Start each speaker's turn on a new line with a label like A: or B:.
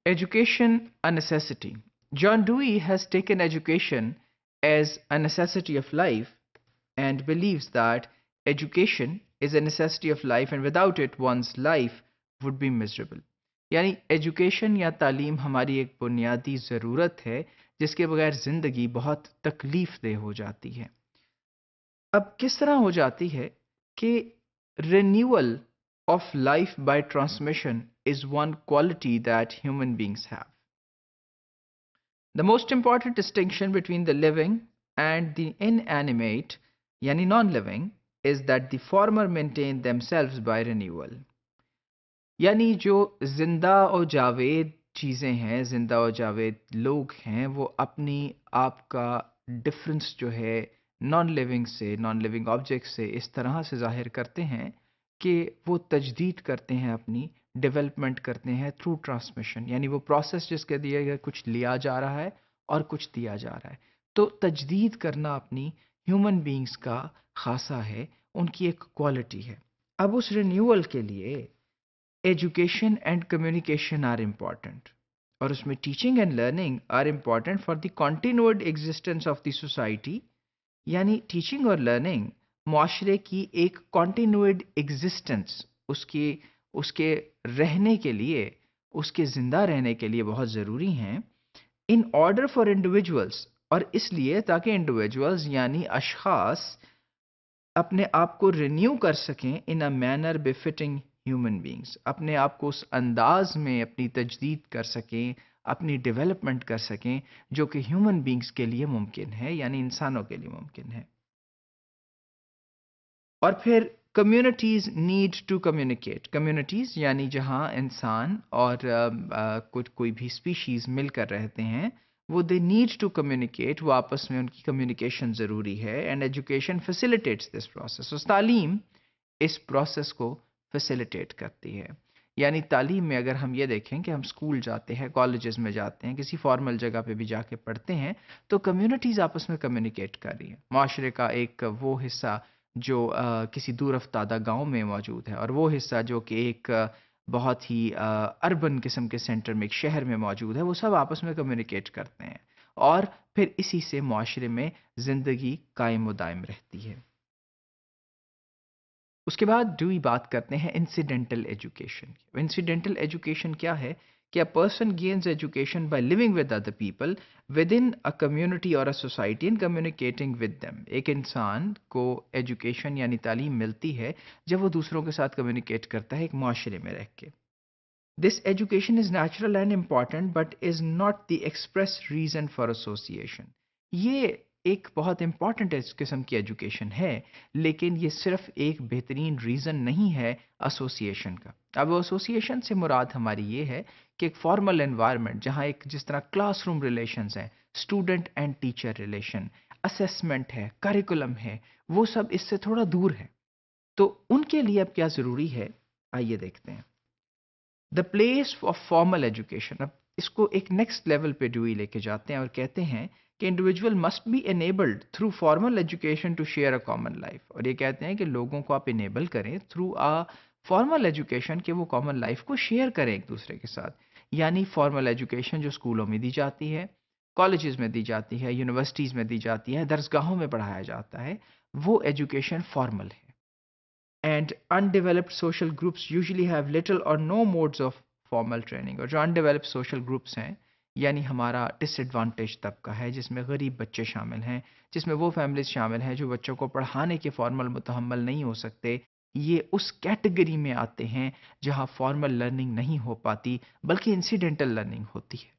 A: Education a necessity. John Dewey has taken education as a necessity of life and believes that education is a necessity of life and without it one's life would be miserable. یعنی education یا تعلیم ہماری ایک بنیادی ضرورت ہے جس کے بغیر زندگی بہت تکلیف دہ ہو جاتی ہے. اب کس طرح ہو جاتی ہے کہ renewal of life by transmission is one quality that human beings have. The most important distinction between the living and the inanimate, yani non-living, is that the former maintain themselves by renewal. یعنی جو زندہ و جاوید چیزیں ہیں، زندہ و جاوید لوگ ہیں، وہ اپنی آپ کا ڈفرنس جو ہے نان لیونگ سے، نان لیونگ آبجیکٹ سے اس طرح سے ظاہر کرتے ہیں کہ وہ تجدید کرتے ہیں، اپنی ڈیولپمنٹ کرتے ہیں تھرو ٹرانسمیشن. یعنی وہ پروسیس جس کے دیے گئے کچھ لیا جا رہا ہے اور کچھ دیا جا رہا ہے. تو تجدید کرنا اپنی ہیومن بینگز کا خاصہ ہے، ان کی ایک کوالٹی ہے. اب اس رینیول کے لیے education and communication are important, اور اس میں teaching and learning are important for the continued existence of the society. یعنی ٹیچنگ اور لرننگ معاشرے کی ایک کنٹینیوڈ ایگزسٹنس، اس کے رہنے کے لیے، اس کے زندہ رہنے کے لیے بہت ضروری ہیں. ان آرڈر فار انڈیویجولس، اور اس لیے تاکہ انڈیویجولس یعنی اشخاص اپنے آپ کو رینیو کر سکیں in a manner befitting human beings, اپنے آپ کو اس انداز میں اپنی تجدید کر سکیں، اپنی ڈیولپمنٹ کر سکیں جو کہ ہیومن بینگس کے لیے ممکن ہے، یعنی انسانوں کے لیے ممکن ہے. اور پھر communities need to communicate. Communities یعنی جہاں انسان اور کوئی بھی اسپیشیز مل کر رہتے ہیں، وہ دے نیڈ ٹو کمیونیکیٹ، وہ آپس میں ان کی کمیونیکیشن ضروری ہے. And education facilitates this process. اس تعلیم اس پروسیس کو فیسیلیٹیٹ کرتی ہے. یعنی تعلیم میں اگر ہم یہ دیکھیں کہ ہم اسکول جاتے ہیں، کالجز میں جاتے ہیں، کسی فارمل جگہ پہ بھی جا کے پڑھتے ہیں، تو کمیونٹیز آپس میں کمیونیکیٹ کر رہی ہیں. معاشرے کا ایک وہ حصہ جو کسی دور افتادہ گاؤں میں موجود ہے، اور وہ حصہ جو کہ ایک بہت ہی اربن قسم کے سینٹر میں، ایک شہر میں موجود ہے، وہ سب آپس میں کمیونیکیٹ کرتے ہیں، اور پھر اسی سے معاشرے میں زندگی قائم و دائم رہتی ہے. اس کے بعد ڈوئی بات کرتے ہیں انسیڈنٹل ایجوکیشن. انسیڈنٹل ایجوکیشن کیا ہے؟ کہ a person gains education by living with other people with in a community اور a society and communicating with them. ایک انسان کو ایجوکیشن یعنی تعلیم ملتی ہے جب وہ دوسروں کے ساتھ کمیونیکیٹ کرتا ہے ایک معاشرے میں رہ کے. دس education is natural and important but is not the express reason for association. یہ ایک بہت امپورٹنٹ قسم کی ایجوکیشن ہے، لیکن یہ صرف ایک بہترین ریزن نہیں ہے ایسوسیشن کا. اب ایسوسیشن سے مراد ہماری یہ ہے کہ ایک فارمل انوائرمنٹ جہاں ایک جس طرح کلاس روم ریلیشنز ہیں، student and teacher relation, assessment ہے، کریکولم ہے، وہ سب اس سے تھوڑا دور ہے. تو ان کے لیے اب کیا ضروری ہے، آئیے دیکھتے ہیں. The place of formal education. اب اس کو ایک نیکسٹ لیول پہ ڈوئی لے کے جاتے ہیں اور کہتے ہیں کہ individual must be enabled through formal education to share a common life. اور یہ کہتے ہیں کہ لوگوں کو آپ انیبل کریں تھرو فارمل ایجوکیشن کہ وہ کامن لائف کو شیئر کریں ایک دوسرے کے ساتھ. یعنی فارمل ایجوکیشن جو اسکولوں میں دی جاتی ہے، کالجز میں دی جاتی ہے، یونیورسٹیز میں دی جاتی ہے، درسگاہوں میں پڑھایا جاتا ہے، وہ ایجوکیشن فارمل ہے. And undeveloped social groups usually have little or no modes of formal training. اور جو undeveloped social groups ہیں یعنی ہمارا ڈس ایڈوانٹیج طبقہ ہے، جس میں غریب بچے شامل ہیں، جس میں وہ فیملیز شامل ہیں جو بچوں کو پڑھانے کے فارمل متحمل نہیں ہو سکتے، یہ اس کیٹیگری میں آتے ہیں جہاں فارمل لرننگ نہیں ہو پاتی بلکہ انسیڈنٹل لرننگ ہوتی ہے.